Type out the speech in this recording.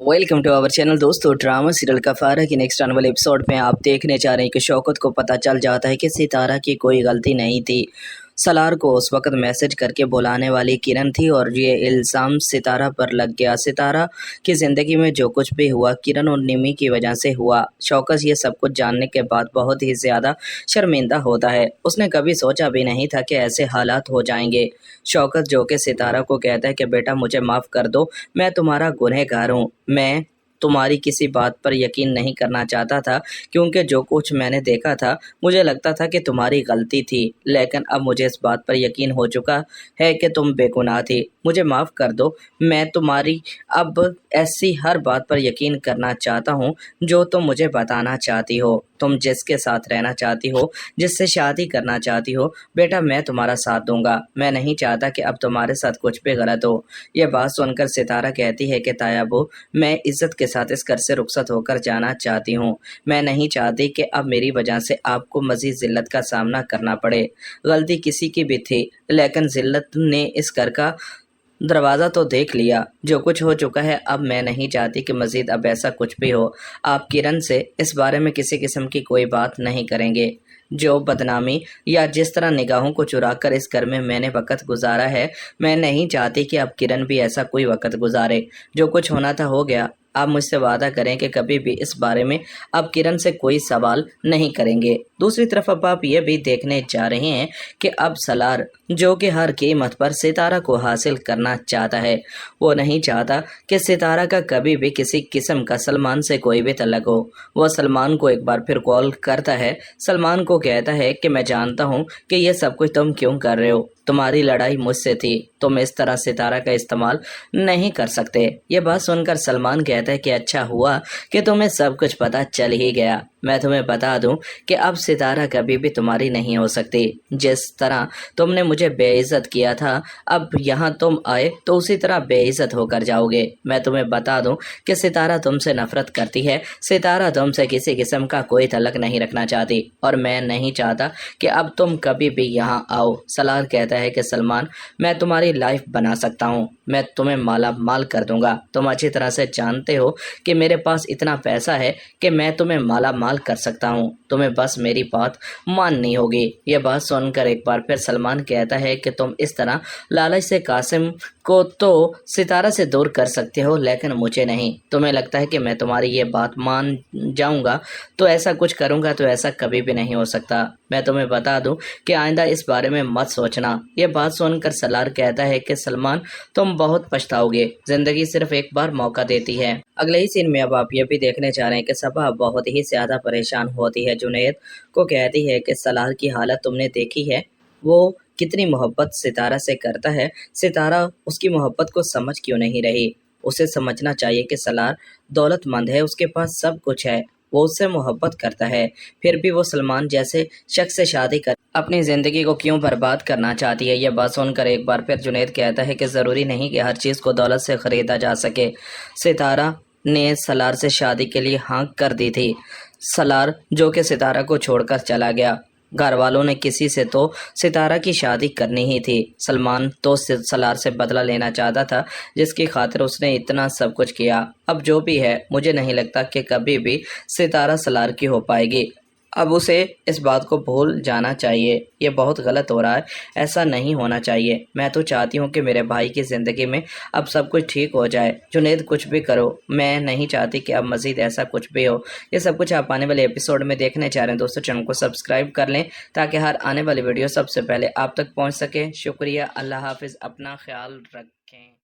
Welcome to our channel. दोस्तों, drama serial Kaffara की next आने वाले एपिसोड में आप देखने जा रहे हैं कि शौकत को पता चल जाता है कि सितारा की कोई गलती नहीं थी। सलार को उस वक्त मैसेज करके बुलाने वाली किरण थी और ये इल्ज़ाम सितारा पर लग गया। सितारा की ज़िंदगी में जो कुछ भी हुआ किरण और निमी की वजह से हुआ। शौकत ये सब कुछ जानने के बाद बहुत ही ज़्यादा शर्मिंदा होता है। उसने कभी सोचा भी नहीं था कि ऐसे हालात हो जाएंगे। शौकत जो कि सितारा को कहता है कि बेटा मुझे माफ़ कर दो, मैं तुम्हारा गुनहगार हूँ। मैं तुम्हारी किसी बात पर यकीन नहीं करना चाहता था, क्योंकि जो कुछ मैंने देखा था मुझे लगता था कि तुम्हारी गलती थी, लेकिन अब मुझे इस बात पर यकीन हो चुका है कि तुम बेगुनाह थी। मुझे माफ़ कर दो। मैं तुम्हारी अब ऐसी हर बात पर यकीन करना चाहता हूँ जो तुम मुझे बताना चाहती हो। तुम जिसके साथ रहना चाहती हो, जिससे शादी करना चाहती हो, बेटा मैं तुम्हारा साथ दूंगा। मैं नहीं चाहता कि अब तुम्हारे साथ कुछ भी गलत हो। यह बात सुनकर सितारा कहती है कि तायाबू, मैं इज़्ज़त के साथ इस घर से रुखसत होकर जाना चाहती हूँ। मैं नहीं चाहती कि अब मेरी वजह से आपको मज़ीद ज़िल्लत का सामना करना पड़े। गलती किसी की भी थी, लेकिन ज़िल्लत ने इस घर का दरवाज़ा तो देख लिया। जो कुछ हो चुका है, अब मैं नहीं चाहती कि मज़ीद अब ऐसा कुछ भी हो। आप किरण से इस बारे में किसी किस्म की कोई बात नहीं करेंगे। जो बदनामी या जिस तरह निगाहों को चुराकर इस घर में मैंने वक्त गुजारा है, मैं नहीं चाहती कि अब किरण भी ऐसा कोई वक्त गुजारे। जो कुछ होना था हो गया। आप मुझसे वादा करें कि कभी भी इस बारे में अब किरण से कोई सवाल नहीं करेंगे। दूसरी तरफ अब आप ये भी देखने जा रहे हैं कि अब सलार जो कि हर कीमत पर सितारा को हासिल करना चाहता है, वो नहीं चाहता कि सितारा का कभी भी किसी किस्म का सलमान से कोई भी तल्लुक हो। वो सलमान को एक बार फिर कॉल करता है। सलमान को कहता है कि मैं जानता हूँ कि ये सब कुछ तुम क्यों कर रहे हो। तुम्हारी लड़ाई मुझसे थी। तुम इस तरह सितारा का इस्तेमाल नहीं कर सकते। ये बात सुनकर सलमान कहता है कि अच्छा हुआ कि तुम्हें सब कुछ पता चल ही गया। मैं तुम्हें बता दूं कि अब सितारा कभी भी तुम्हारी नहीं हो सकती। जिस तरह तुमने मुझे बेइज्जत किया था, अब यहाँ तुम आए तो उसी तरह बेइज्जत होकर जाओगे। मैं तुम्हें बता दूं कि सितारा तुमसे नफरत करती है। सितारा तुमसे किसी किस्म का कोई तल्लुक नहीं रखना चाहती और मैं नहीं चाहता कि अब तुम कभी भी यहाँ आओ। सलार कहता है कि सलमान, मैं तुम्हारी लाइफ बना सकता हूँ। मैं तुम्हें माला माल कर दूंगा। तुम अच्छी तरह से जानते हो कि मेरे पास इतना पैसा है कि मैं तुम्हें माला माल कर सकता हूँ। तुम्हें बस मेरी बात माननी होगी। यह बात सुनकर एक बार फिर सलमान कहता है कि तुम इस तरह लालच से कासिम को तो सितारा से दूर कर सकते हो, लेकिन मुझे नहीं। तुम्हें लगता है कि मैं तुम्हारी ये बात मान जाऊंगा तो ऐसा कुछ करूंगा, तो ऐसा कभी भी नहीं हो सकता। मैं तुम्हें बता दूं कि आइंदा इस बारे में मत सोचना। ये बात सुनकर सलार कहता है कि सलमान, तुम बहुत पछताओगे। जिंदगी सिर्फ एक बार मौका देती है। अगले ही सीन में अब आप ये भी देखने जा रहे हैं कि सबा बहुत ही ज्यादा परेशान होती है। जुनैद को कहती है कि सलार की हालत तुमने देखी है, वो कितनी मोहब्बत सितारा से करता है। सितारा उसकी मोहब्बत को समझ क्यों नहीं रही। उसे समझना चाहिए कि सलार दौलतमंद है, उसके पास सब कुछ है, वो उससे मोहब्बत करता है, फिर भी वो सलमान जैसे शख्स से शादी कर अपनी ज़िंदगी को क्यों बर्बाद करना चाहती है। यह बात सुनकर एक बार फिर जुनैद कहता है कि ज़रूरी नहीं कि हर चीज़ को दौलत से ख़रीदा जा सके। सितारा ने सलार से शादी के लिए हाँ कर दी थी। सलार जो कि सितारा को छोड़कर चला गया। घर वालों ने किसी से तो सितारा की शादी करनी ही थी। सलमान तो सलार से बदला लेना चाहता था, जिसकी खातिर उसने इतना सब कुछ किया। अब जो भी है, मुझे नहीं लगता कि कभी भी सितारा सलार की हो पाएगी। अब उसे इस बात को भूल जाना चाहिए। ये बहुत गलत हो रहा है, ऐसा नहीं होना चाहिए। मैं तो चाहती हूँ कि मेरे भाई की ज़िंदगी में अब सब कुछ ठीक हो जाए। जुनैद कुछ भी करो, मैं नहीं चाहती कि अब मज़ीद ऐसा कुछ भी हो। ये सब कुछ आप आने वाले एपिसोड में देखने चाह रहे हैं। दोस्तों, चैनल को सब्सक्राइब कर लें ताकि हर आने वाली वीडियो सबसे पहले आप तक पहुँच सके। शुक्रिया। अल्लाह हाफिज़। अपना ख्याल रखें।